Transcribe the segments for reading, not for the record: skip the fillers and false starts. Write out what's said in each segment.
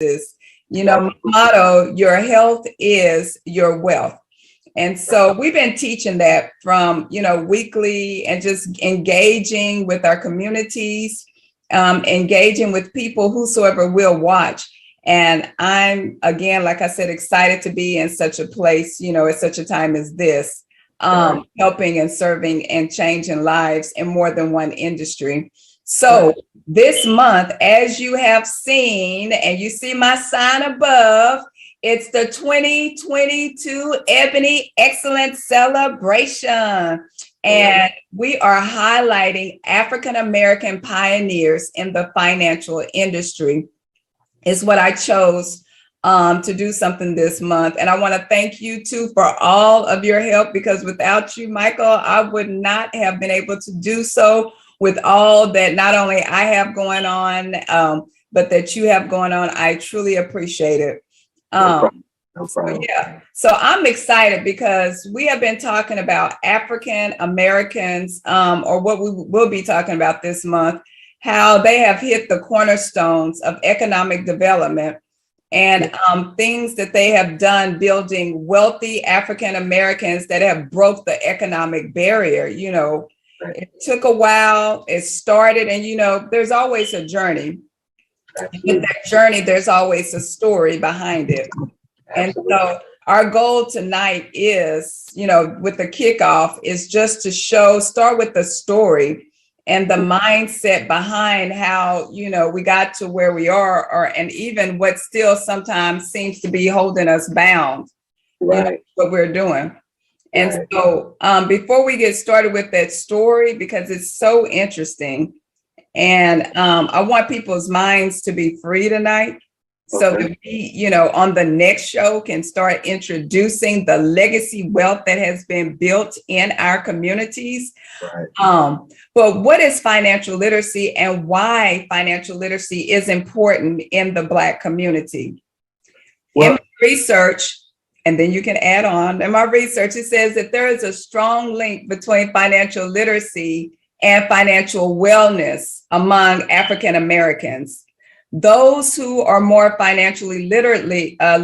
this. My motto, your health is your wealth. And so we've been teaching that from, weekly and just engaging with our communities, engaging with people whosoever will watch. And I'm, again, like I said, excited to be in such a place, at such a time as this, helping and serving and changing lives in more than one industry. So this month, as you have seen, and you see my sign above, it's the 2022 Ebony Excellence Celebration. And we are highlighting African American pioneers in the financial industry. Is what I chose to do something this month. And I want to thank you too for all of your help, because without you, Michael, I would not have been able to do so with all that not only I have going on, but that you have going on. I truly appreciate it. No problem. So I'm excited because we have been talking about African Americans, or what we will be talking about this month, how they have hit the cornerstones of economic development and things that they have done building wealthy African Americans that have broke the economic barrier. It took a while, it started, and there's always a journey. In that journey, there's always a story behind it. And so our goal tonight is, with the kickoff, is just to start with the story and the mindset behind how, we got to where we are, and even what still sometimes seems to be holding us bound, what we're doing. And so before we get started with that story, because it's so interesting, and I want people's minds to be free tonight. So that we, on the next show can start introducing the legacy wealth that has been built in our communities. But what is financial literacy and why financial literacy is important in the Black community? In my research, and then you can add on, in my research, it says that there is a strong link between financial literacy and financial wellness among African Americans. Those who are more financially literate are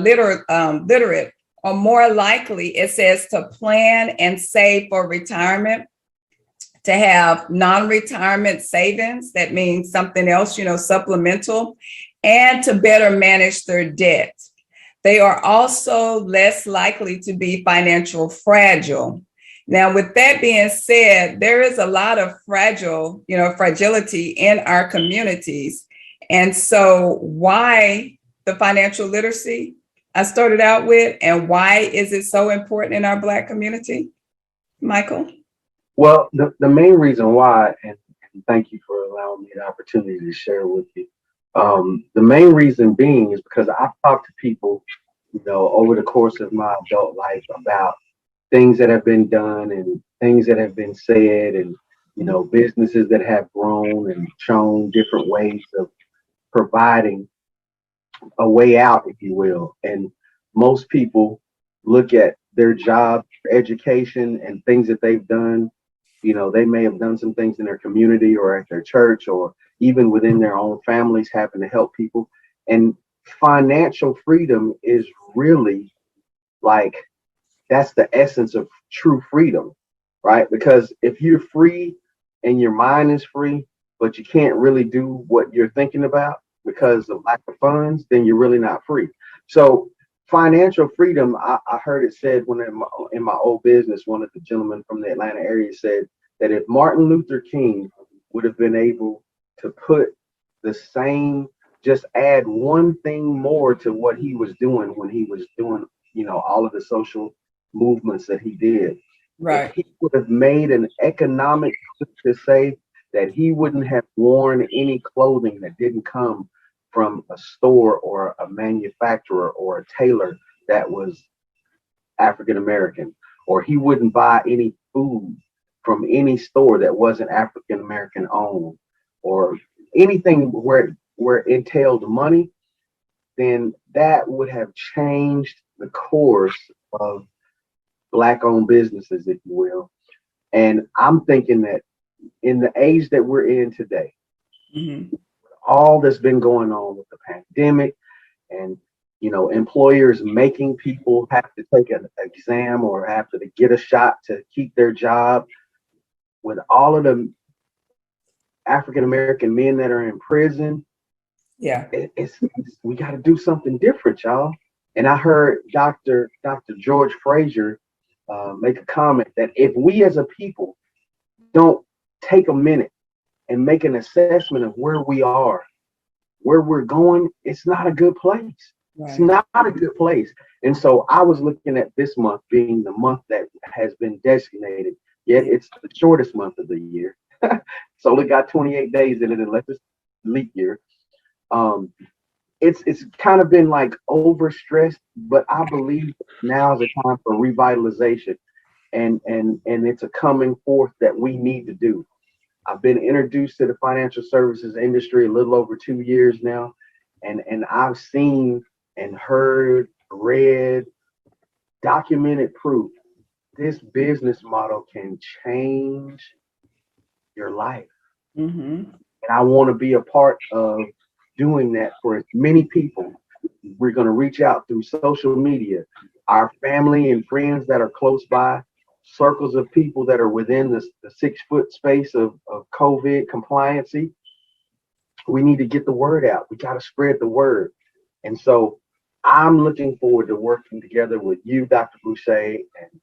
more likely, it says, to plan and save for retirement, to have non-retirement savings. That means something else, supplemental, and to better manage their debt. They are also less likely to be financial fragile. Now, with that being said, there is a lot of fragility in our communities. And so why the financial literacy I started out with, and why is it so important in our Black community, Michael? Well, the main reason why, and thank you for allowing me the opportunity to share with you. The main reason being is because I've talked to people, over the course of my adult life about things that have been done and things that have been said, and, businesses that have grown and shown different ways of providing a way out, if you will. And most people look at their job, education, and things that they've done. They may have done some things in their community or at their church or even within their own families, happen to help people. And financial freedom is really that's the essence of true freedom, right? Because if you're free and your mind is free, but you can't really do what you're thinking about because of lack of funds, then you're really not free. So financial freedom, I heard it said when in my old business, one of the gentlemen from the Atlanta area said that if Martin Luther King would have been able to put the same, just add one thing more to what he was doing when he was doing, all of the social movements that he did, right? He would have made an economic to say that he wouldn't have worn any clothing that didn't come from a store or a manufacturer or a tailor that was African American, or he wouldn't buy any food from any store that wasn't African American owned, or anything where it entailed money, then that would have changed the course of Black owned businesses, if you will. And I'm thinking that in the age that we're in today, all that's been going on with the pandemic, and employers making people have to take an exam or have to get a shot to keep their job, with all of the African American men that are in prison. Yeah. We got to do something different, y'all. And I heard Dr. George Frazier make a comment that if we as a people don't take a minute and make an assessment of where we are, where we're going, it's not a good place. Right. It's not a good place. And so I was looking at this month being the month that has been designated, yet it's the shortest month of the year. It's only got 28 days in it unless it's leap year. It's kind of been like overstressed, but I believe now is a time for revitalization, and it's a coming forth that we need to do. I've been introduced to the financial services industry a little over 2 years now, and I've seen and heard, read, documented proof this business model can change your life. And I want to be a part of doing that for as many people. We're going to reach out through social media, our family and friends that are close by, circles of people that are within the 6 foot space of COVID compliancy. We need to get the word out. We got to spread the word. And so I'm looking forward to working together with you, Dr. Busha, and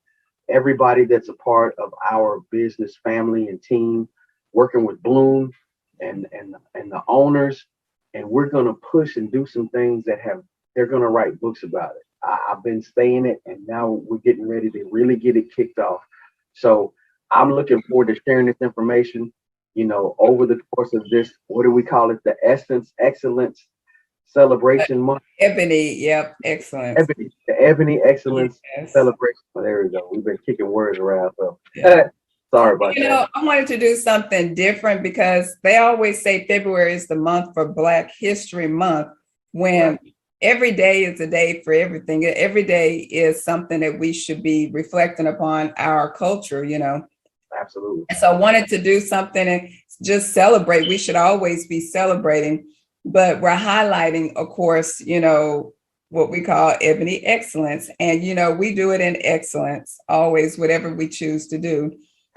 everybody that's a part of our business family and team, working with Bloom and the owners. And we're going to push and do some things that they're going to write books about it. I've been saying it, and now we're getting ready to really get it kicked off. So I'm looking forward to sharing this information, over the course of this, what do we call it? The Excellence Celebration Month. Ebony, yep, excellence. The Ebony Excellence Celebration. Oh, there we go. We've been kicking words around. So sorry about that. I wanted to do something different because they always say February is the month for Black History Month, when every day is a day for everything. Every day is something that we should be reflecting upon our culture, Absolutely. And so I wanted to do something and just celebrate. We should always be celebrating, but we're highlighting, of course, what we call Ebony Excellence. And, we do it in excellence, always, whatever we choose to do.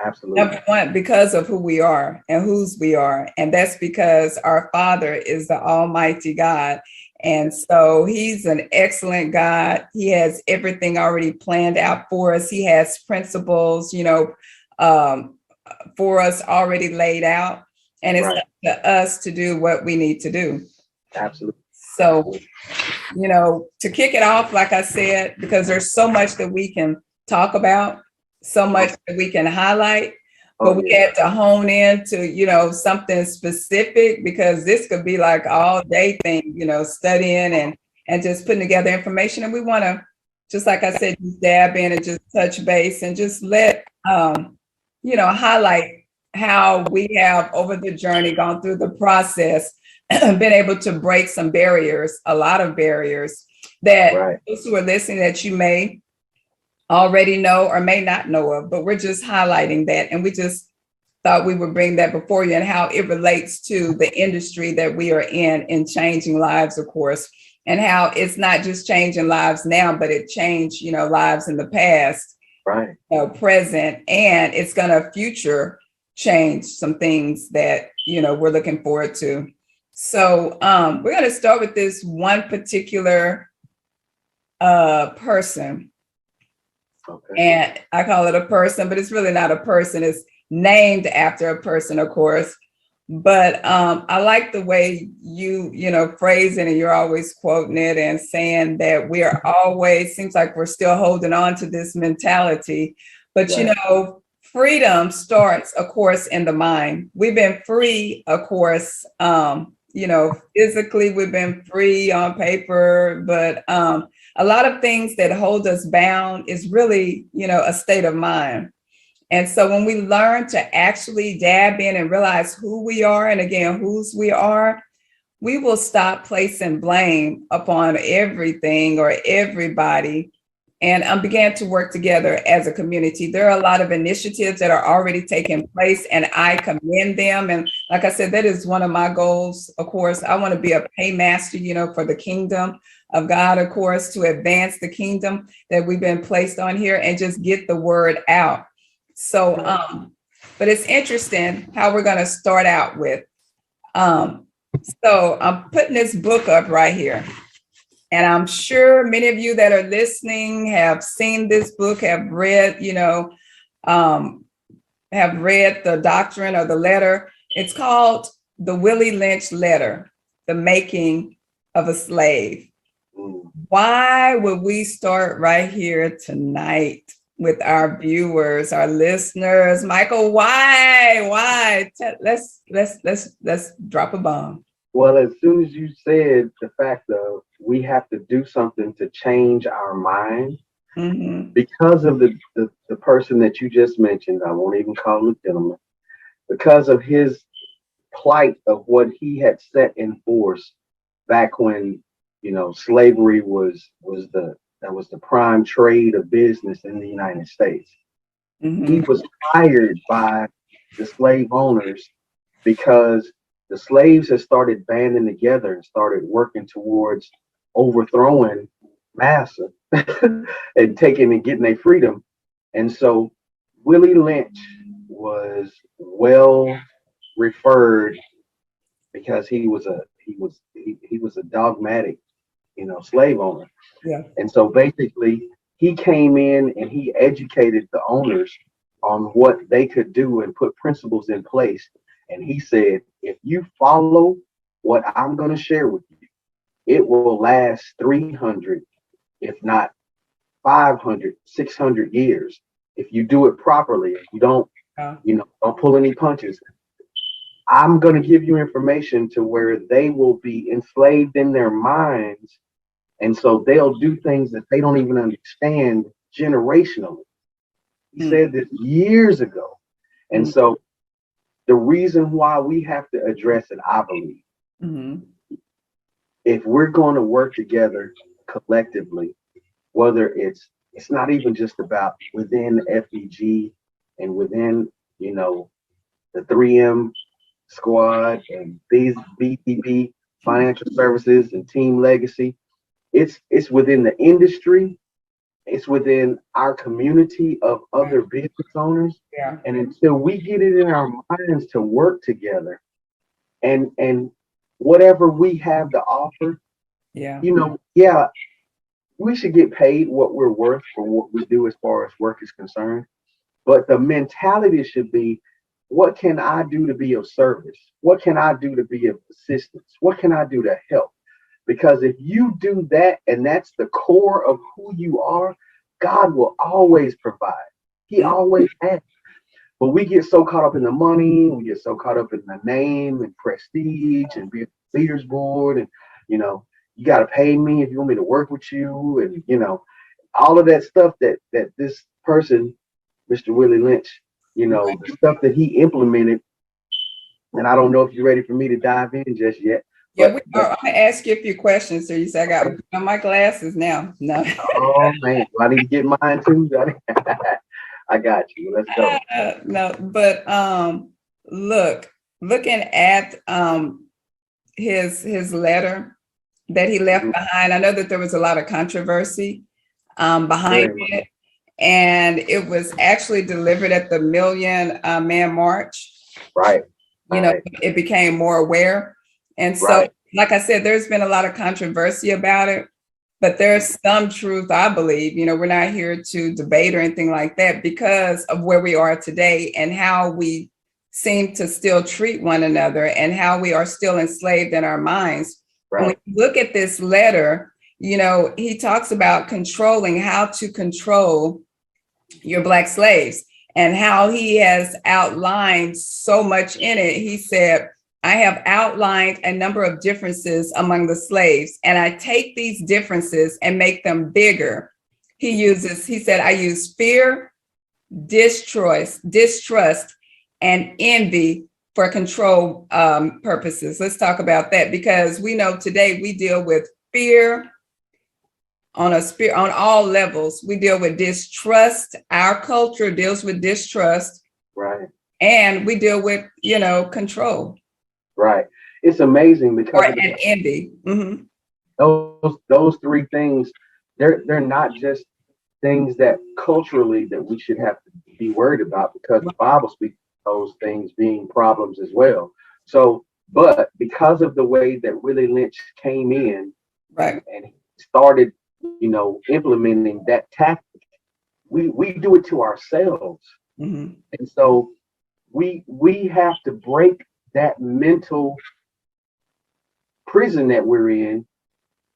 Absolutely. Number one, because of who we are and whose we are. And that's because our Father is the Almighty God. And so he's an excellent God. He has everything already planned out for us. He has principles, for us already laid out. And it's up to us to do what we need to do. Absolutely. So, to kick it off, like I said, because there's so much that we can talk about, so much that we can highlight, but we had to hone in to, something specific, because this could be like all day thing, studying and just putting together information. And we want to, just like I said, just dab in and just touch base and just let, highlight how we have over the journey gone through the process, been able to break some barriers, a lot of barriers that those who are listening that you may already know or may not know of, but we're just highlighting that. And we just thought we would bring that before you and how it relates to the industry that we are in changing lives, of course, and how it's not just changing lives now, but it changed, lives in the past, present, and it's going to future change some things that, we're looking forward to. So we're going to start with this one particular person. Okay. And I call it a person, but it's really not a person. It's named after a person, of course. But I like the way you phrase it, and you're always quoting it and saying that we are always, seems like we're still holding on to this mentality. But, freedom starts, of course, in the mind. We've been free, of course, physically, we've been free on paper, but a lot of things that hold us bound is really, a state of mind. And so when we learn to actually dab in and realize who we are, and again, whose we are, we will stop placing blame upon everything or everybody and began to work together as a community. There are a lot of initiatives that are already taking place, and I commend them. And like I said, that is one of my goals. Of course, I want to be a paymaster, for the kingdom of God, of course, to advance the kingdom that we've been placed on here and just get the word out. So, but it's interesting how we're going to start out with. So I'm putting this book up right here. And I'm sure many of you that are listening have seen this book, have read, have read the doctrine or the letter. It's called The Willy Lynch Letter, The Making of a Slave. Why would we start right here tonight with our viewers, our listeners? Michael, why? Let's drop a bomb. Well, as soon as you said the fact of we have to do something to change our mind, because of the person that you just mentioned, I won't even call him a gentleman, because of his plight of what he had set in force back when, slavery was the prime trade of business in the United States. He was hired by the slave owners because the slaves had started banding together and started working towards overthrowing massa and getting their freedom. And so Willy Lynch was well referred because he was a dogmatic, slave owner. Yeah. And so basically he came in and he educated the owners on what they could do and put principles in place. And he said, if you follow what I'm going to share with you, it will last 300, if not 500, 600 years. If you do it properly, if you don't, don't pull any punches. I'm going to give you information to where they will be enslaved in their minds. And so they'll do things that they don't even understand generationally. He said this years ago. And so the reason why we have to address it, I believe, if we're going to work together collectively, whether it's not even just about within FEG and within, the 3M squad and these BTB financial services and team legacy, it's within the industry. It's within our community of other business owners. Yeah. And until we get it in our minds to work together and whatever we have to offer, we should get paid what we're worth for what we do as far as work is concerned. But the mentality should be, what can I do to be of service? What can I do to be of assistance? What can I do to help? Because if you do that, and that's the core of who you are, God will always provide. He always has. But we get so caught up in the money, we get so caught up in the name and prestige and being leaders board, and you got to pay me if you want me to work with you, and all of that stuff that this person, Mr. Willy Lynch, the stuff that he implemented. And I don't know if you're ready for me to dive in just yet. Yeah, I'm going to ask you a few questions. So you say I got my glasses now. No. Oh, man. I need to get mine too. I got you. Let's go. No, but looking at his letter that he left behind, I know that there was a lot of controversy behind it. And it was actually delivered at the Million Man March. Right. It became more aware. And so, like I said, there's been a lot of controversy about it, but there's some truth, I believe. We're not here to debate or anything like that because of where we are today and how we seem to still treat one another and how we are still enslaved in our minds. Right. And when you look at this letter, he talks about how to control your Black slaves and how he has outlined so much in it. He said, I have outlined a number of differences among the slaves, and I take these differences and make them bigger. He said, I use fear, distrust, and envy for control purposes. Let's talk about that because we know today we deal with fear, on all levels. We deal with distrust. Our culture deals with distrust. Right. And we deal with, control. Right. It's amazing because And envy. Mm-hmm. Those three things, they're not just things that culturally that we should have to be worried about, because the Bible speaks of those things being problems as well. So, but because of the way that Willie Lynch came in, right, and he started, implementing that tactic, we do it to ourselves. mm-hmm. And so we have to break that mental prison that we're in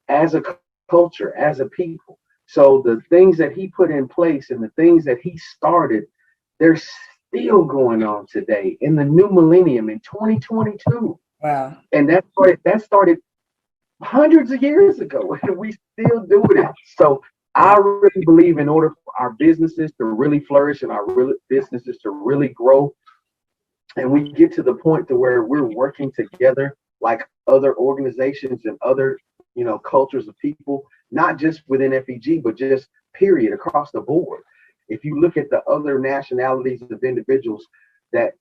as a culture, as a people. So the things that he put in place and the things that he started, they're still going on today in the new millennium in 2022. Wow. And that started hundreds of years ago, and we still doing it. So I really believe in order for our businesses to really flourish and our businesses to really grow, and we get to the point to where we're working together like other organizations and other cultures of people, not just within FEG, but just period across the board. If you look at the other nationalities of individuals that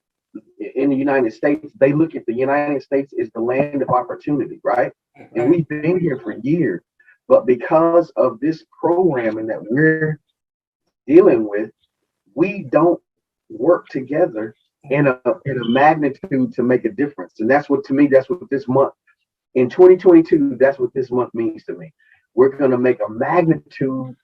in the United States, they look at the United States as the land of opportunity, right? And we've been here for years, but because of this programming that we're dealing with, we don't work together in a magnitude to make a difference. And that's what, to me, that's what this month in 2022, that's what this month means to me. We're going to make a magnitude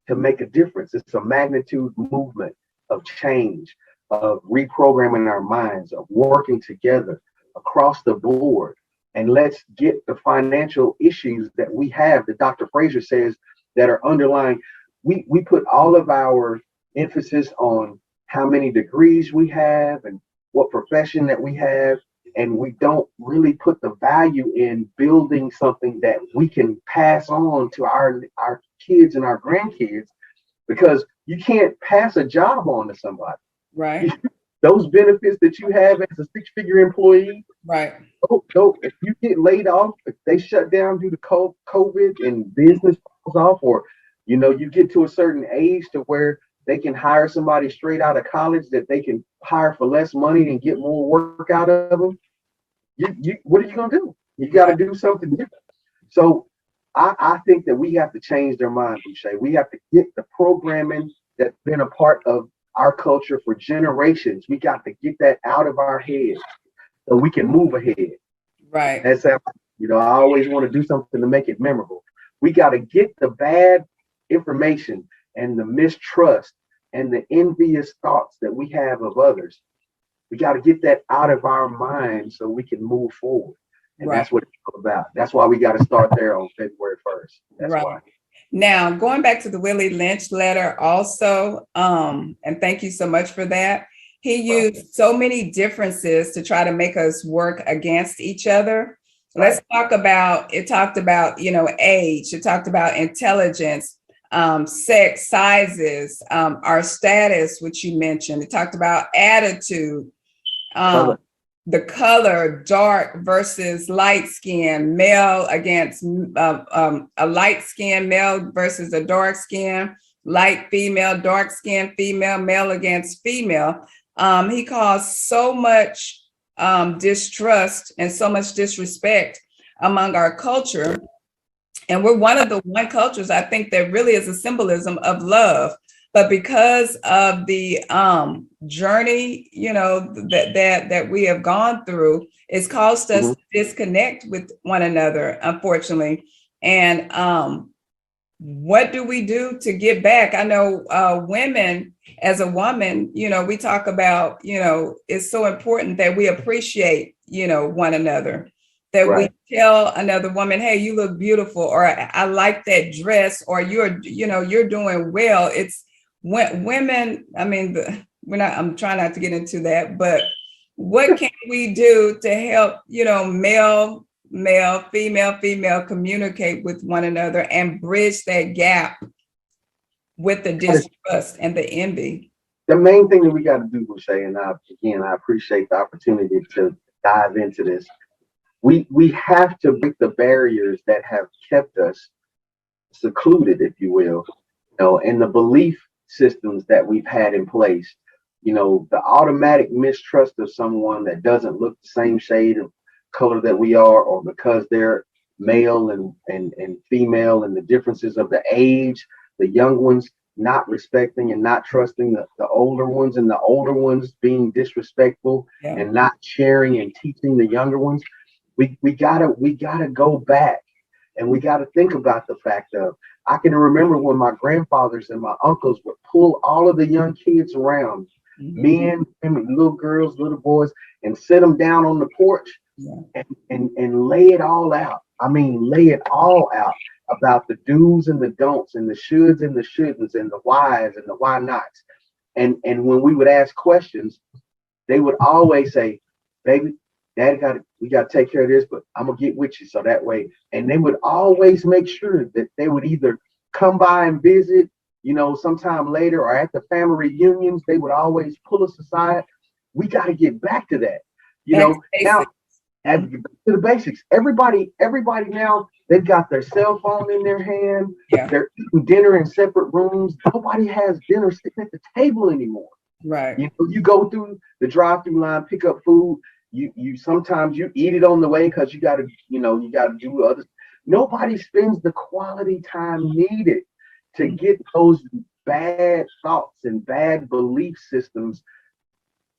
to make a difference. It's a magnitude movement of change, of reprogramming our minds, of working together across the board. And let's get the financial issues that we have, that Dr. Fraser says, that are underlying. We put all of our emphasis on how many degrees we have and what profession that we have. And we don't really put the value in building something that we can pass on to our kids and our grandkids, because you can't pass a job on to somebody. Right. Those benefits that you have as a six-figure employee. Right. So if you get laid off, if they shut down due to COVID and business falls off, or you get to a certain age to where they can hire somebody straight out of college that they can hire for less money and get more work out of them. What are you gonna do? You got to do something different. So I think that we have to change their mind, Boucher. We have to get the programming that's been a part of our culture for generations. We got to get that out of our heads so we can move ahead. Right. That's how, I always want to do something to make it memorable. We got to get the bad information and the mistrust and the envious thoughts that we have of others. We got to get that out of our minds so we can move forward. And that's what it's all about. That's why we got to start there on February 1st. That's why. Now, going back to the Willie Lynch letter also, and thank you so much for that. He used so many differences to try to make us work against each other. Let's talk about, it talked about, age. It talked about intelligence, sex, sizes, our status, which you mentioned. It talked about attitude, the color, dark versus light skin, male against a light skin male versus a dark skin, light female, dark skin female, male against female. He caused so much distrust and so much disrespect among our culture. And we're one of the cultures, I think, that really is a symbolism of love. But because of the journey, that we have gone through, it's caused us to disconnect with one another, unfortunately. And what do we do to get back? I know women, as a woman, we talk about, it's so important that we appreciate, one another, that we tell another woman, hey, you look beautiful, or I like that dress, or you're doing well. It's women, I mean, I'm trying not to get into that, but what can we do to help, male, female communicate with one another and bridge that gap with the distrust and the envy? The main thing that we got to do, Boucher, and I appreciate the opportunity to dive into this. We have to break the barriers that have kept us secluded, if you will, and the belief systems that we've had in place, the automatic mistrust of someone that doesn't look the same shade of color that we are, or because they're male and female, and the differences of the age, the young ones not respecting and not trusting the older ones, and the older ones being disrespectful and not sharing and teaching the younger ones. We gotta go back, and we gotta think about the fact of, I can remember when my grandfathers and my uncles would pull all of the young kids around, men, women, little girls, little boys, and sit them down on the porch and lay it all out. I mean, lay it all out about the do's and the don'ts, and the shoulds and the shouldn'ts, and the whys and the why nots. And when we would ask questions, they would always say, "Baby, Daddy we gotta take care of this, but I'm gonna get with you so that way." And they would always make sure that they would either come by and visit, sometime later, or at the family reunions. They would always pull us aside. We gotta get back to that. Now, to the basics. Everybody now, they've got their cell phone in their hand. They're eating dinner in separate rooms. Nobody has dinner sitting at the table anymore. Right. You go through the drive-through line, pick up food. You sometimes you eat it on the way because you gotta do others. Nobody spends the quality time needed to get those bad thoughts and bad belief systems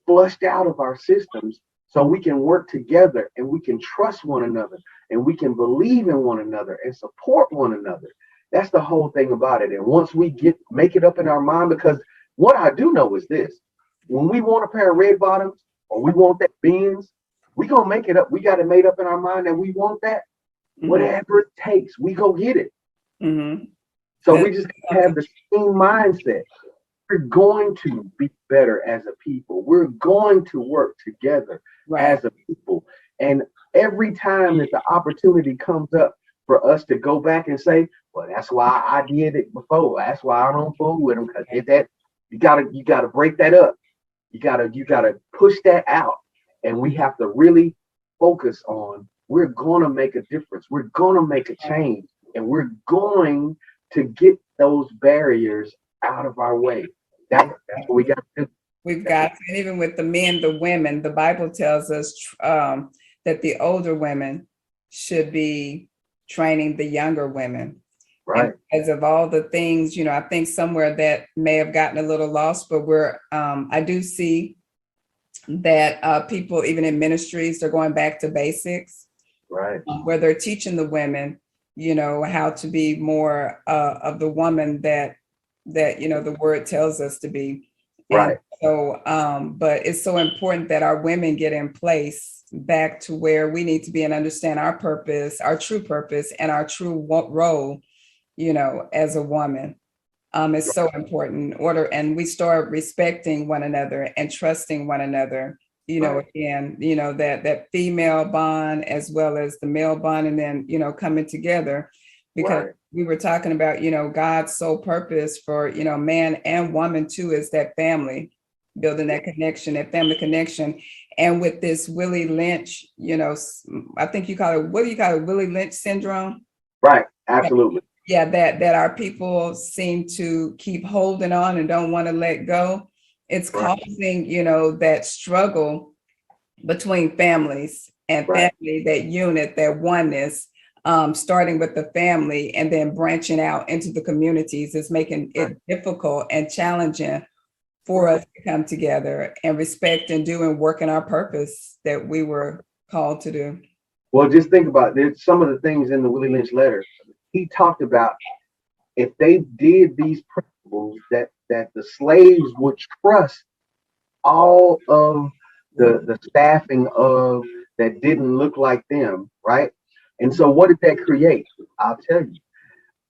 flushed out of our systems, so we can work together, and we can trust one another, and we can believe in one another and support one another. That's the whole thing about it. And once we make it up in our mind, because what I do know is this: when we want a pair of red bottoms, or we want that Benz, we gonna make it up. We got it made up in our mind that we want that. Whatever it takes, we go get it. So we just have the same mindset. We're going to be better as a people. We're going to work together as a people. And every time that the opportunity comes up for us to go back and say, "Well, that's why I did it before. That's why I don't fool with them," because you gotta break that up. You gotta push that out. And we have to really focus on, we're gonna make a difference. We're gonna make a change, and we're going to get those barriers out of our way. That's what we got to do. We've got to, and even with the men, the women, the Bible tells us that the older women should be training the younger women. Right. Because of all the things, I think somewhere that may have gotten a little lost, but I do see that people, even in ministries, they're going back to basics. Right. Where they're teaching the women, how to be more of the woman that the word tells us to be. Right. And so, but it's so important that our women get in place back to where we need to be and understand our purpose, our true purpose, and our true role, as a woman. It's so important. And we start respecting one another and trusting one another. Again, that female bond as well as the male bond, and then, coming together, because we were talking about, God's sole purpose for, man and woman too, is that family, building that connection, that family connection. And with this Willy Lynch, I think you call it, what do you call it? Willy Lynch syndrome? Right. Absolutely. Yeah. That our people seem to keep holding on and don't want to let go. It's causing, that struggle between families and family, that unit, that oneness, starting with the family and then branching out into the communities, is making it difficult and challenging for us to come together and respect and do and work in our purpose that we were called to do. Well, just think about it. Some of the things in the Willy Lynch letter, he talked about, if they did these principles, that the slaves would trust all of the staffing of that didn't look like them, right? And so what did that create? I'll tell you.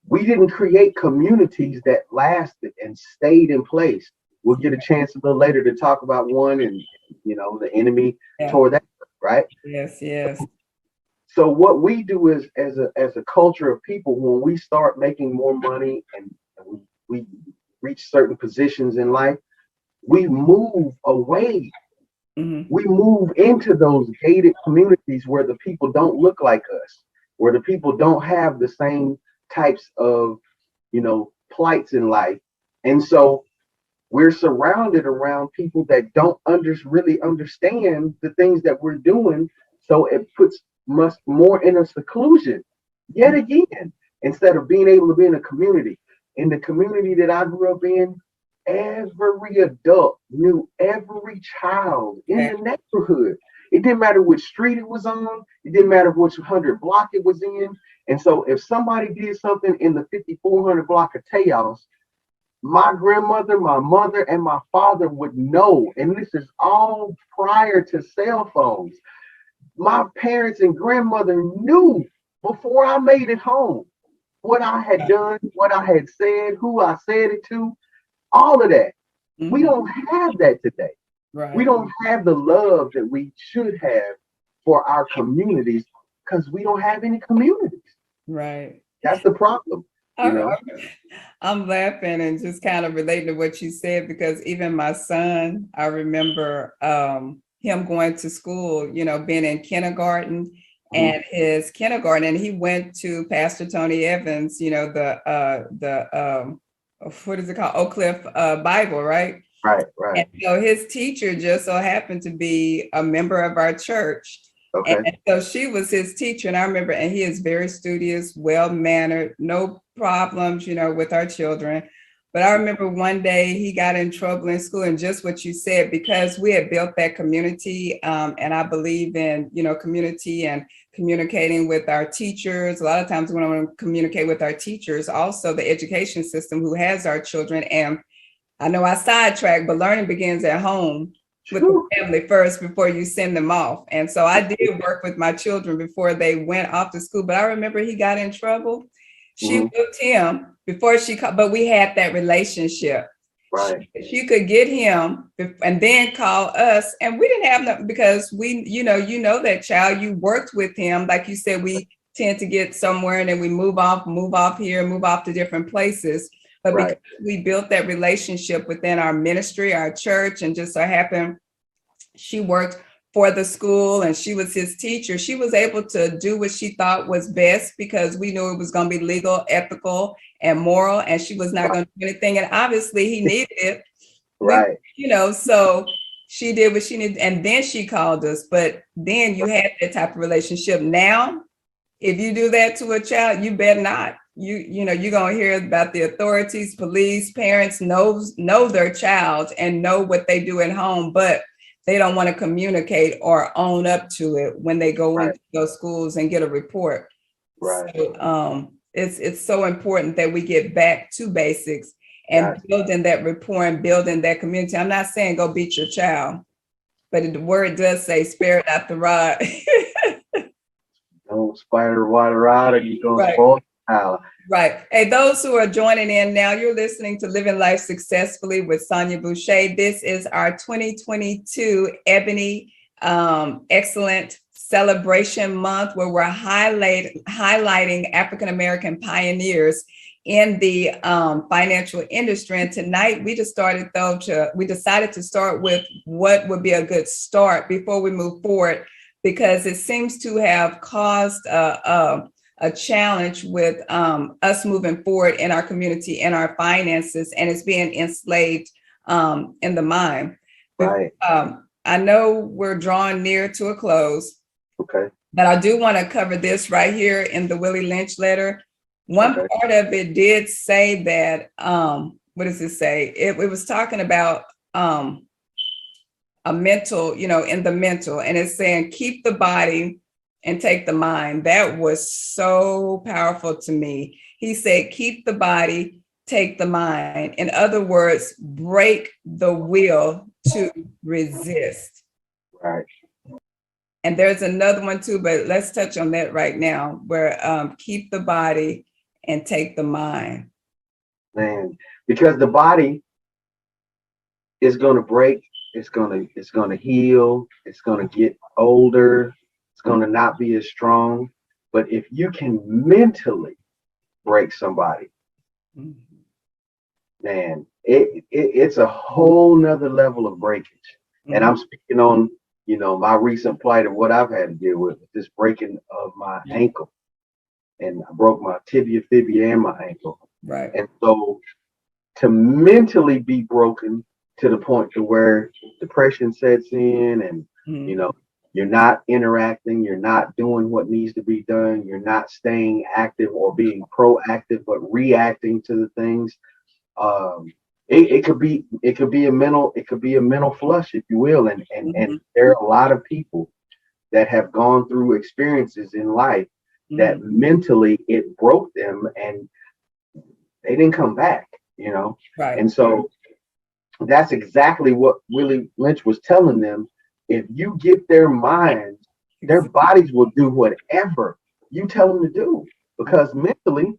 We didn't create communities that lasted and stayed in place. We'll get a chance a little later to talk about one, and the enemy tore that, right? Yes. So what we do is, as a culture of people, when we start making more money and we reach certain positions in life, we move away. We move into those gated communities where the people don't look like us, where the people don't have the same types of, plights in life. And so we're surrounded around people that don't really understand the things that we're doing. So it puts much more in a seclusion yet again, instead of being able to be in a community. In the community that I grew up in, every adult knew every child in the neighborhood. It didn't matter which street it was on. It didn't matter which 100 block it was in. And so if somebody did something in the 5400 block of Teos, my grandmother, my mother, and my father would know. And this is all prior to cell phones. My parents and grandmother knew before I made it home what I had done, what I had said, who I said it to, all of that. We don't have that today. Right. We don't have the love that we should have for our communities because we don't have any communities. Right. That's the problem. I'm laughing and just kind of relating to what you said, because even my son, I remember him going to school, being in kindergarten, and his kindergarten, and he went to Pastor Tony Evans, the what is it called? Oak Cliff Bible, right? Right. And so his teacher just so happened to be a member of our church. Okay. And so she was his teacher. And I remember, and he is very studious, well-mannered, no problems, with our children. But I remember one day he got in trouble in school, and just what you said, because we had built that community. And I believe in, community and communicating with our teachers. A lot of times we want to communicate with our teachers, also the education system who has our children. And I know I sidetracked, but learning begins at home with the family first before you send them off. And so I did work with my children before they went off to school. But I remember he got in trouble. She whipped him before but we had that relationship. Right. She could get him and then call us. And we didn't have nothing, because we, that child, you worked with him. Like you said, we tend to get somewhere and then we move off here, move off to different places. But because we built that relationship within our ministry, our church, and just so happened she worked for the school and she was his teacher, she was able to do what she thought was best, because we knew it was going to be legal, ethical, and moral, and she was not going to do anything. And obviously he needed it. Right. So she did what she needed, and then she called us. But then you had that type of relationship. Now, if you do that to a child, you better not. You're going to hear about the authorities, police, parents know their child and know what they do at home, but they don't want to communicate or own up to it when they go into those schools and get a report. Right. So it's so important that we get back to basics and building that rapport and building that community. I'm not saying go beat your child, but the word does say spare it out the rod. Don't spider water out, or you're going to spoil the child. Right. Hey, those who are joining in now, you're listening to Living Life Successfully with Sonja Busha. This is our 2022 Ebony Excellent Celebration Month, where we're highlighting African-American pioneers in the financial industry. And tonight we decided to start with what would be a good start before we move forward, because it seems to have caused a challenge with us moving forward in our community and our finances, and it's being enslaved in the mind. Right. I know we're drawing near to a close. Okay. But I do want to cover this right here in the Willy Lynch letter. One part of it did say that, what does it say? It was talking about a mental, in the mental, and it's saying, keep the body and take the mind. That was so powerful to me. He said, keep the body, take the mind. In other words, break the will to resist. Right. And there's another one too, but let's touch on that right now, where keep the body and take the mind. Man, because the body is going to break, it's going to heal, it's going to get older, it's going to not be as strong. But if you can mentally break somebody, man, it's a whole nother level of breakage. And I'm speaking on, my recent plight of what I've had to deal with, this breaking of my ankle. and I broke my tibia, fibia, and my ankle. Right. And so to mentally be broken to the point to where depression sets in and, you know, you're not interacting, you're not doing what needs to be done, you're not staying active or being proactive, but reacting to the things. It could be a mental flush, if you will. And there are a lot of people that have gone through experiences in life that mentally it broke them and they didn't come back, you know. Right. And so that's exactly what Willie Lynch was telling them. If you get their minds, their bodies will do whatever you tell them to do, because mentally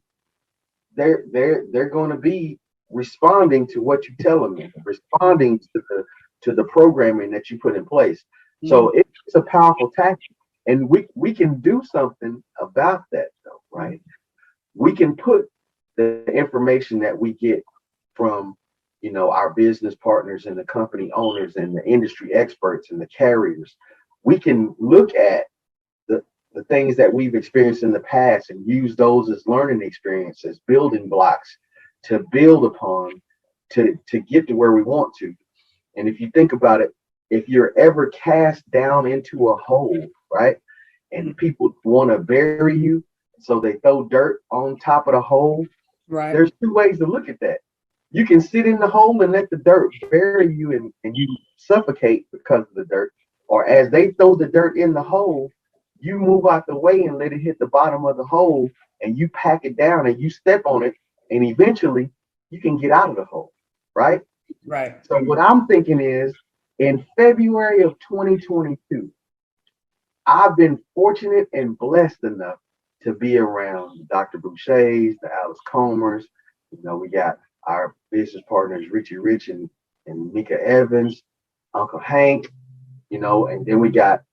they're going to be responding to what you tell them, responding to the programming that you put in place. So it's a powerful tactic, and we can do something about that, though, right? We can put the information that we get from, you know, our business partners and the company owners and the industry experts and the carriers. We can look at the things that we've experienced in the past and use those as learning experiences, building blocks to build upon to get to where we want to. And if you think about it, if you're ever cast down into a hole, right, and people want to bury you, so they throw dirt on top of the hole, right, there's two ways to look at that. You can sit in the hole and let the dirt bury you and you suffocate because of the dirt. Or as they throw the dirt in the hole, you move out the way and let it hit the bottom of the hole and you pack it down and you step on it and eventually you can get out of the hole, right? Right. So what I'm thinking is, in February of 2022, I've been fortunate and blessed enough to be around Dr. Boucher's, the Alice Comers. You know, we got our business partners, Richie Rich and Mika Evans, Uncle Hank, you know, and then we got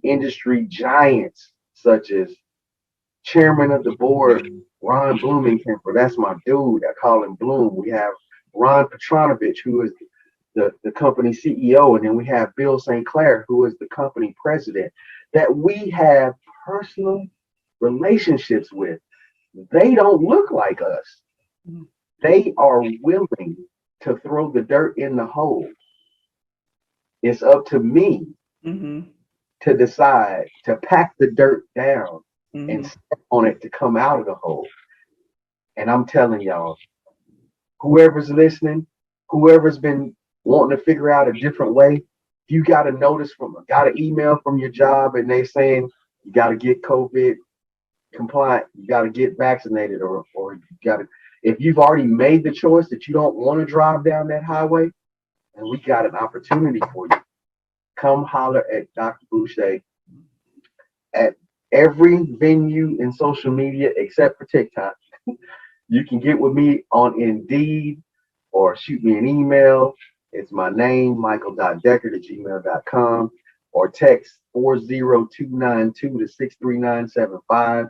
industry giants such as Chairman of the Board, Ron Blumenkemper. That's my dude. I call him Bloom. We have Ron Petronovich, who is the company CEO, and then we have Bill St. Clair, who is the company president, that we have personal relationships with. They don't look like us. They are willing to throw the dirt in the hole. It's up to me to decide to pack the dirt down and step on it to come out of the hole. And I'm telling y'all, whoever's listening, whoever's been wanting to figure out a different way, if you got an email from your job and they saying you got to get COVID compliant, you got to get vaccinated, or you got to, if you've already made the choice that you don't want to drive down that highway, and we got an opportunity for you. Come holler at Dr. Busha at every venue in social media except for TikTok. You can get with me on Indeed or shoot me an email. It's my name, michael.deckard@gmail.com, or text 40292 to 63975,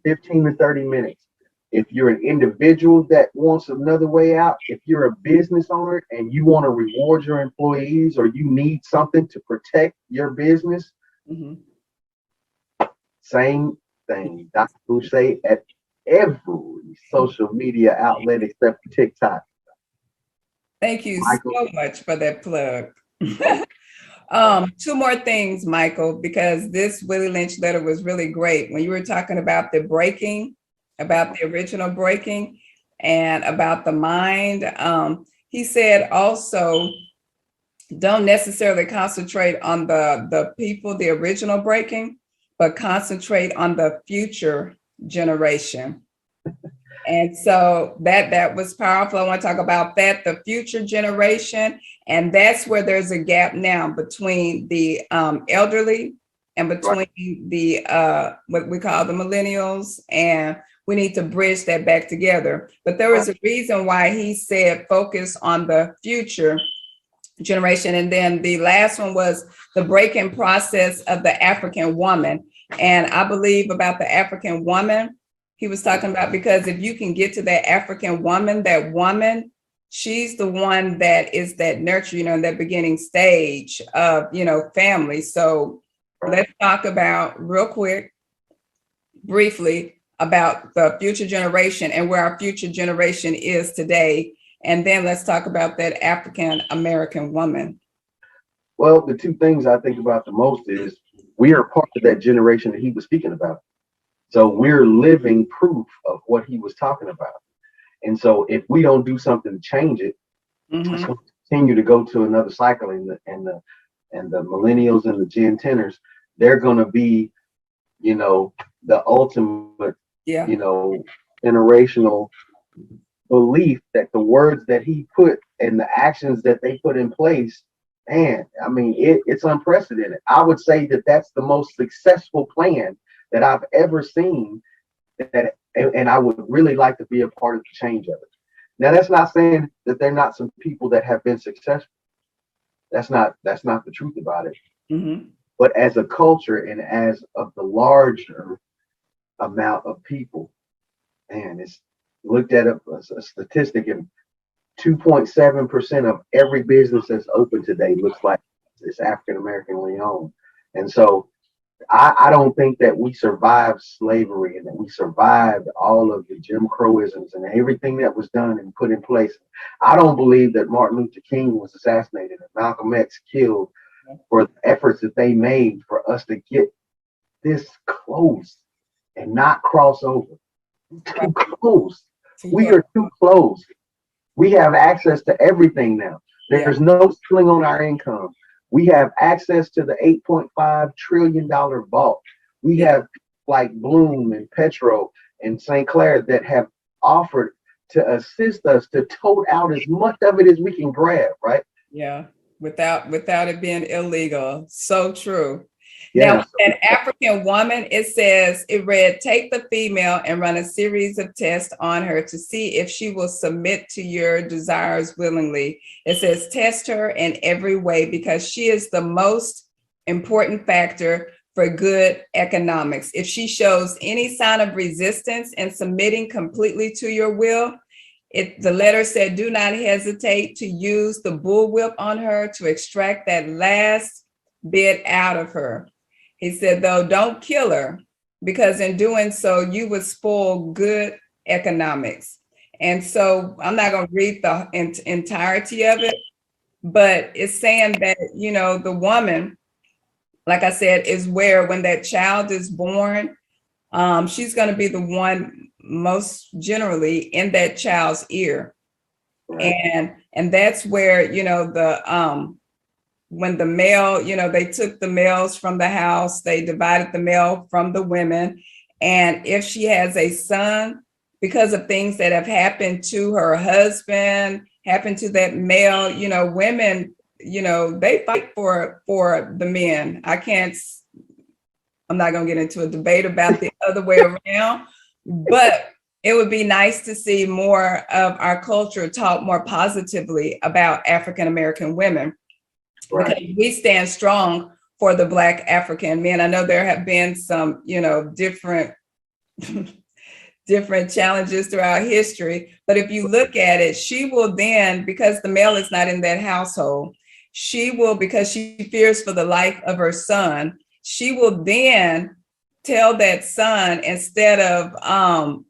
15 to 30 minutes. If you're an individual that wants another way out, if you're a business owner and you want to reward your employees or you need something to protect your business, same thing. Dr. Busha at every social media outlet except for TikTok. Thank you Michael. so much for that plug. Two more things, Michael, because this Willie Lynch letter was really great. When you were talking about the breaking, about the original breaking, and about the mind, he said also, don't necessarily concentrate on the people, the original breaking, but concentrate on the future generation. And so that was powerful. I want to talk about that, the future generation. And that's where there's a gap now between the elderly and between the what we call the millennials, and we need to bridge that back together. But there was a reason why he said focus on the future generation. And then the last one was the breaking process of the African woman. And I believe about the African woman, he was talking about, because if you can get to that African woman, that woman, she's the one that is that nurture, in that beginning stage of, family. So let's talk about real quick briefly about the future generation and where our future generation is today. And then let's talk about that African American woman. Well, the two things I think about the most is we are part of that generation that he was speaking about. So we're living proof of what he was talking about. And so if we don't do something to change it, it's going to continue to go to another cycle. And the millennials and the Gen 10ers, they're going to be, you know, the ultimate, you know, generational belief that the words that he put and the actions that they put in place, man, I mean, it's unprecedented. I would say that that's the most successful plan that I've ever seen, and I would really like to be a part of the change of it. Now, that's not saying that there are not some people that have been successful. That's not the truth about it. But as a culture and as of the larger amount of people, man, it's looked at a statistic, and 2.7% of every business that's open today looks like it's African Americanly owned. And so I don't think that we survived slavery and that we survived all of the Jim Crowisms and everything that was done and put in place. I don't believe that Martin Luther King was assassinated and Malcolm X killed for the efforts that they made for us to get this close and not cross over. Too close. We are too close. We have access to everything now. There's no ceiling on our income. We have access to the $8.5 trillion vault. We have like Bloom and Petro and St. Clair that have offered to assist us to tote out as much of it as we can grab, right? Yeah, without it being illegal. So true. Yeah. Now, an African woman, it read, take the female and run a series of tests on her to see if she will submit to your desires willingly. It says, test her in every way because she is the most important factor for good economics. If she shows any sign of resistance and submitting completely to your will, the letter said, do not hesitate to use the bullwhip on her to extract that last bit out of her. He said, though, don't kill her, because in doing so, you would spoil good economics. And so I'm not going to read the entirety of it, but it's saying that, you know, the woman, like I said, is where when that child is born, she's going to be the one most generally in that child's ear. Right. And that's where, you know, when the male, you know, they took the males from the house, they divided the male from the women. And if she has a son, because of things that have happened to her husband, happened to that male, you know, women, you know, they fight for the men. I'm not going to get into a debate about the other way around, but it would be nice to see more of our culture talk more positively about African American women. Right. Because we stand strong for the Black African men. I know there have been some, you know, different challenges throughout history. But if you look at it, she will then, because the male is not in that household, she will, because she fears for the life of her son, she will then tell that son, instead of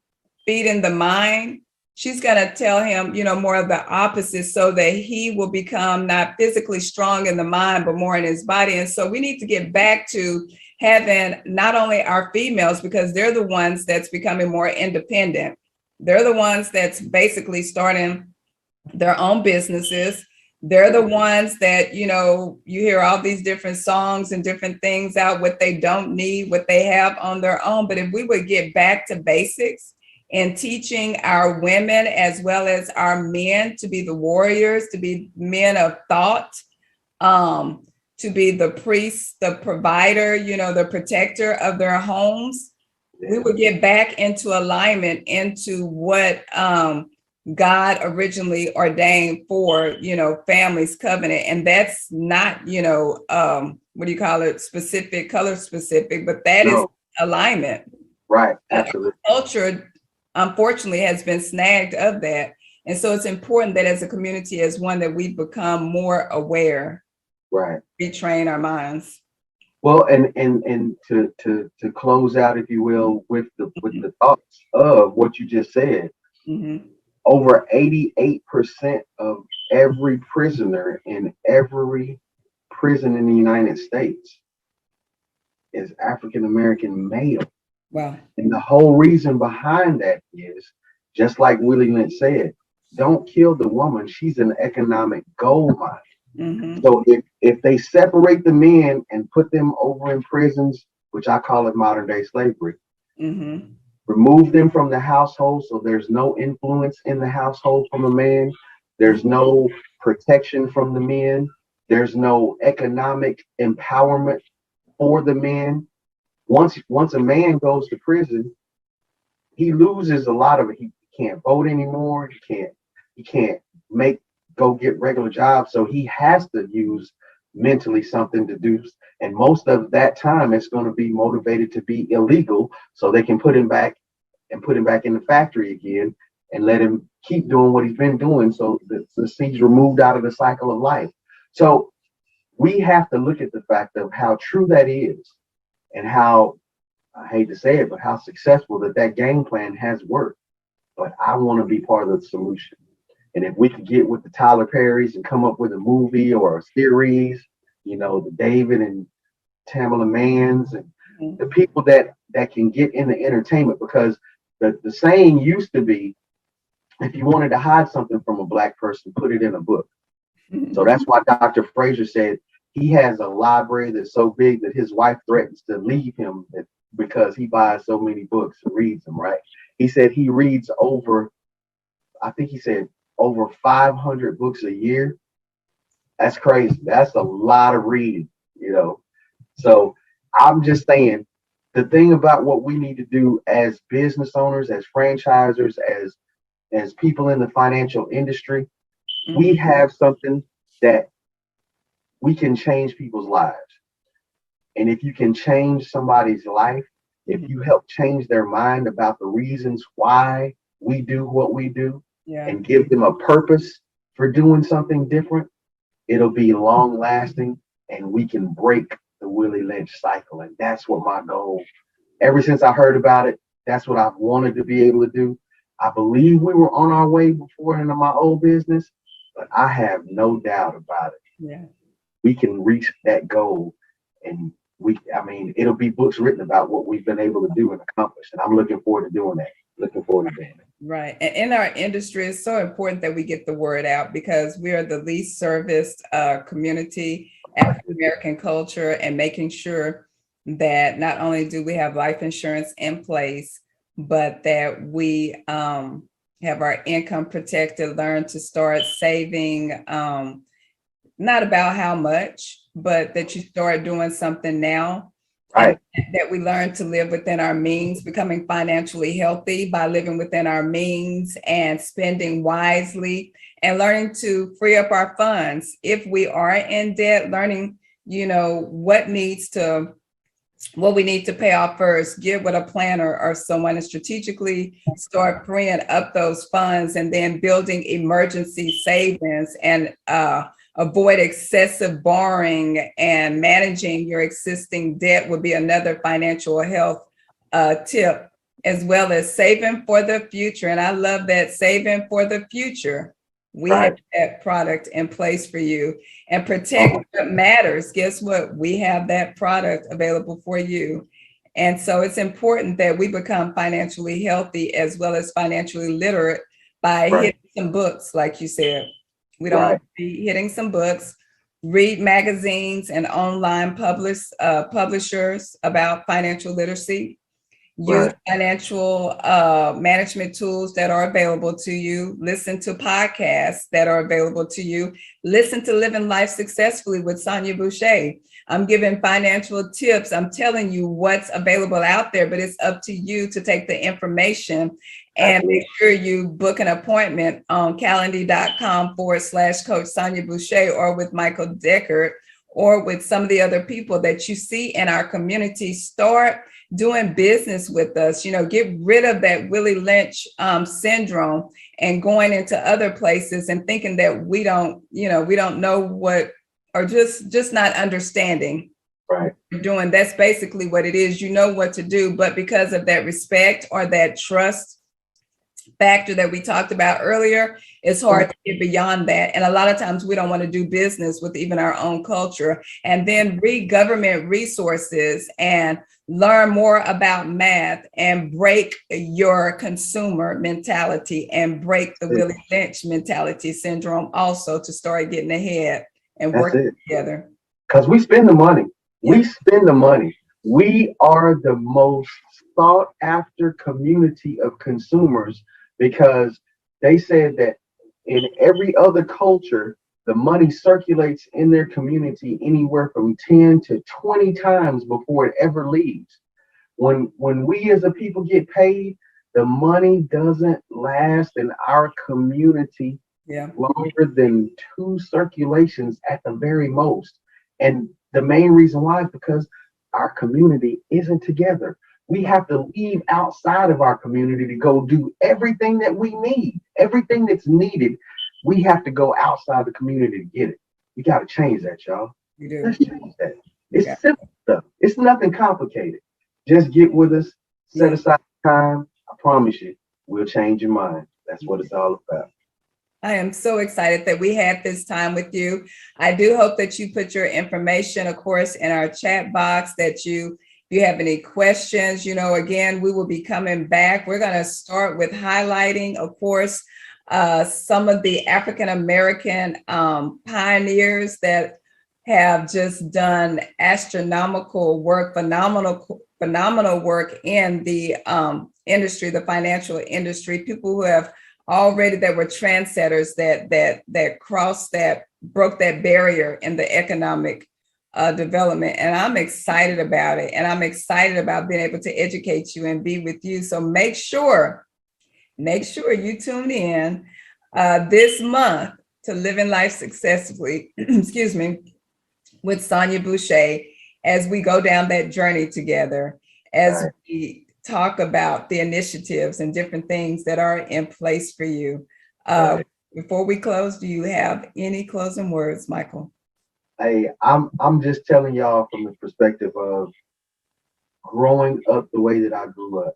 feeding the mind, she's going to tell him, you know, more of the opposite so that he will become not physically strong in the mind, but more in his body. And so we need to get back to having not only our females, because they're the ones that's becoming more independent. They're the ones that's basically starting their own businesses. They're the ones that, you know, you hear all these different songs and different things out, what they don't need, what they have on their own. But if we would get back to basics, and teaching our women as well as our men to be the warriors, to be men of thought, to be the priest, the provider, you know, the protector of their homes, we would get back into alignment into what God originally ordained for, you know, families covenant. And that's not, you know, what do you call it? Specific, color specific, but that is alignment. Right. Absolutely. Culture, unfortunately, has been snagged of that. And so it's important that as a community, as one, that we become more aware. Right. Retrain our minds. Well, and to close out, if you will, with the thoughts of what you just said, Mm-hmm. over 88% of every prisoner in every prison in the United States is African American male. Wow. And the whole reason behind that is, just like Willie Lynch said, don't kill the woman. She's an economic gold mine. Mm-hmm. So if they separate the men and put them over in prisons, which I call it modern day slavery, Mm-hmm. remove them from the household so there's no influence in the household from a man, there's no protection from the men, there's no economic empowerment for the men. Once a man goes to prison, he loses a lot of it. He can't vote anymore. He can't make go get regular jobs. So he has to use mentally something to do. And most of that time it's going to be motivated to be illegal so they can put him back in the factory again and let him keep doing what he's been doing. So he's removed out of the cycle of life. So we have to look at the fact of how true that is and how, I hate to say it, but how successful that game plan has worked. But I want to be part of the solution. And if we could get with the Tyler Perrys and come up with a movie or a series, the David and Tamala Mans and the people that can get in the entertainment, because the saying used to be, if you wanted to hide something from a black person, put it in a book. So that's why Dr. Frazier said he has a library that's so big that his wife threatens to leave him because he buys so many books and reads them, right? He said he reads over 500 books a year. That's crazy. That's a lot of reading. So I'm just saying, the thing about what we need to do as business owners, as franchisors, as people in the financial industry, we have something that we can change people's lives. And if you can change somebody's life, if you help change their mind about the reasons why we do what we do, and give them a purpose for doing something different, it'll be long lasting and we can break the Willie Lynch cycle. And that's what my goal, ever since I heard about it, that's what I've wanted to be able to do. I believe we were on our way before into my old business, but I have no doubt about it. Yeah. We can reach that goal, and it'll be books written about what we've been able to do and accomplish. And I'm looking forward to doing that. Right. And in our industry, it's so important that we get the word out because we are the least serviced community, African American culture, and making sure that not only do we have life insurance in place, but that we have our income protected, learn to start saving, not about how much, but that you start doing something now. Right. That we learn to live within our means, becoming financially healthy by living within our means and spending wisely, and learning to free up our funds. If we are in debt, learning, what we need to pay off first, get with a planner or someone and strategically start freeing up those funds, and then building emergency savings and avoid excessive borrowing, and managing your existing debt would be another financial health tip, as well as saving for the future. And I love that, saving for the future. We have that product in place for you. And protect what matters. Guess what? We have that product available for you. And so it's important that we become financially healthy as well as financially literate by hitting some books, like you said. We don't want to be hitting some books, read magazines and online publishers about financial literacy, use financial management tools that are available to you, listen to podcasts that are available to you, listen to Living Life Successfully with Sonja Busha. I'm giving financial tips. I'm telling you what's available out there, but it's up to you to take the information and make sure you book an appointment on calendly.com/Coach Sonja Busha, or with Michael Deckard, or with some of the other people that you see in our community. Start doing business with us. Get rid of that Willie Lynch syndrome and going into other places and thinking that we don't know what, or just not understanding Right. you're doing, that's basically what it is. You know what to do, but because of that respect or that trust factor that we talked about earlier, it's hard to get beyond that. And a lot of times we don't want to do business with even our own culture, and then read government resources and learn more about math and break your consumer mentality and break the Willy Lynch mentality syndrome also, to start getting ahead and working together. Because we spend the money. We spend the money. We are the most sought after community of consumers, because they said that in every other culture, the money circulates in their community anywhere from 10 to 20 times before it ever leaves. When we as a people get paid, the money doesn't last in our community longer than 2 circulations at the very most. And the main reason why is because our community isn't together. We have to leave outside of our community to go do everything that we need, everything that's needed. We have to go outside the community to get it. We got to change that, y'all. Let's change that. It's simple stuff. It's nothing complicated. Just get with us, set aside time. I promise you, we'll change your mind. That's what it's all about. I am so excited that we had this time with you. I do hope that you put your information, of course, in our chat box, that if you have any questions, again, we will be coming back. We're going to start with highlighting, of course, some of the African-American pioneers that have just done astronomical work, phenomenal work in the industry, the financial industry, people who have that were trendsetters, that crossed broke that barrier in the economic development. And I'm excited about it. And I'm excited about being able to educate you and be with you. So make sure you tune in this month to Living Life Successfully, excuse me, with Sonja Busha, as we go down that journey together, as we talk about the initiatives and different things that are in place for you. Before we close, do you have any closing words, Michael? Hey, I'm just telling y'all from the perspective of growing up the way that I grew up,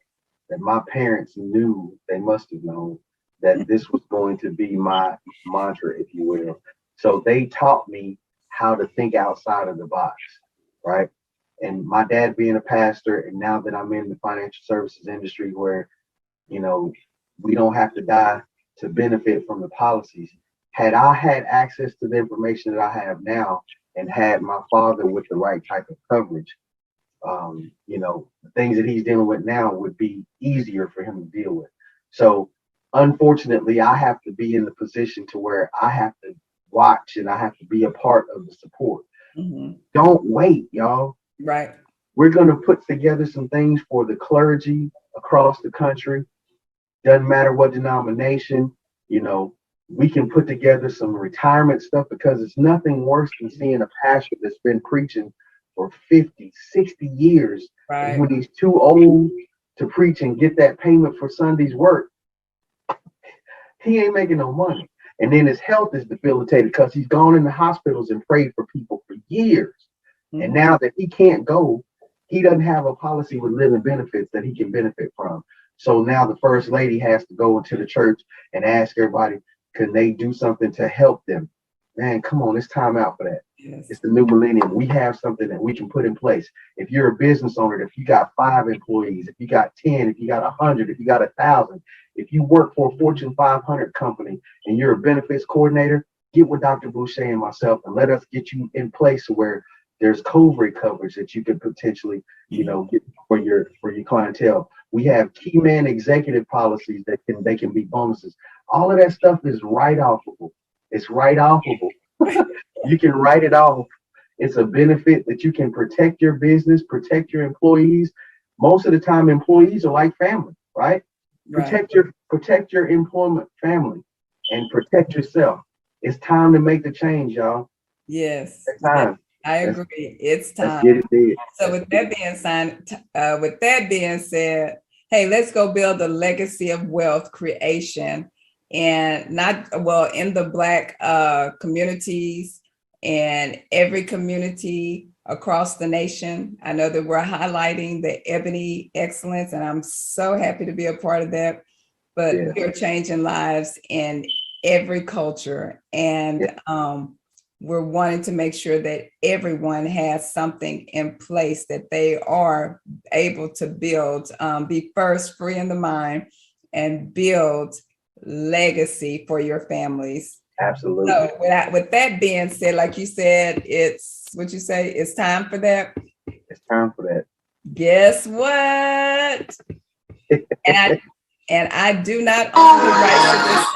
that my parents knew, they must have known, that this was going to be my mantra, if you will. So they taught me how to think outside of the box, right? And my dad being a pastor, and now that I'm in the financial services industry where, we don't have to die to benefit from the policies. Had I had access to the information that I have now and had my father with the right type of coverage, the things that he's dealing with now would be easier for him to deal with. So unfortunately, I have to be in the position to where I have to watch and I have to be a part of the support. Mm-hmm. Don't wait, y'all. Right. We're going to put together some things for the clergy across the country. Doesn't matter what denomination, we can put together some retirement stuff, because it's nothing worse than seeing a pastor that's been preaching for 50, 60 years. Right. And when he's too old to preach and get that payment for Sunday's work, he ain't making no money. And then his health is debilitated because he's gone in the hospitals and prayed for people for years. Mm-hmm. And now that he can't go, he doesn't have a policy with living benefits that he can benefit from. So now the first lady has to go into the church and ask everybody, can they do something to help them? Man, come on, it's time out for that. Yes. It's the new millennium. We have something that we can put in place. If you're a business owner, if you got 5 employees, if you got 10, if you got 100, if you got 1,000, if you work for a Fortune 500 company and you're a benefits coordinator, get with Dr. Busha and myself and let us get you in place where there's COVID coverage that you could potentially, get for your clientele. We have key man executive policies that can be bonuses. All of that stuff is write-offable. It's write-offable. You can write it off. It's a benefit that you can protect your business, protect your employees. Most of the time, employees are like family, right? Protect your employment family and protect yourself. It's time to make the change, y'all. Yes. It's time. I agree. It's time. Let's get it. So with that being said, hey, let's go build a legacy of wealth creation, and in the Black communities and every community across the nation. I know that we're highlighting the Ebony Excellence, and I'm so happy to be a part of that. But we're changing lives in every culture, and we're wanting to make sure that everyone has something in place that they are able to build, be first, free in the mind, and build legacy for your families. Absolutely. So with that being said, like you said, it's what you say, it's time for that. It's time for that. Guess what? and I do not own the rights to this.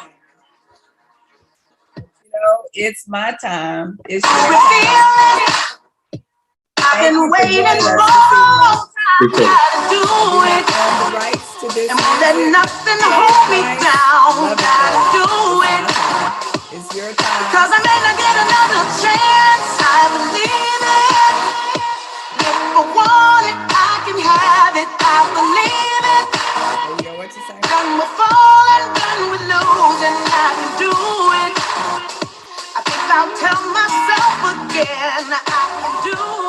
You know, it's my time. It's your time. I've been waiting for to do it. The rights to this. And let nothing hold me down. Gotta do it. It's your time. Because I may not get another chance. I believe it. If I want it, I can have it. I believe it. What you say? Done with falling, done with losing. I can do it. I think I'll tell myself again. I can do it.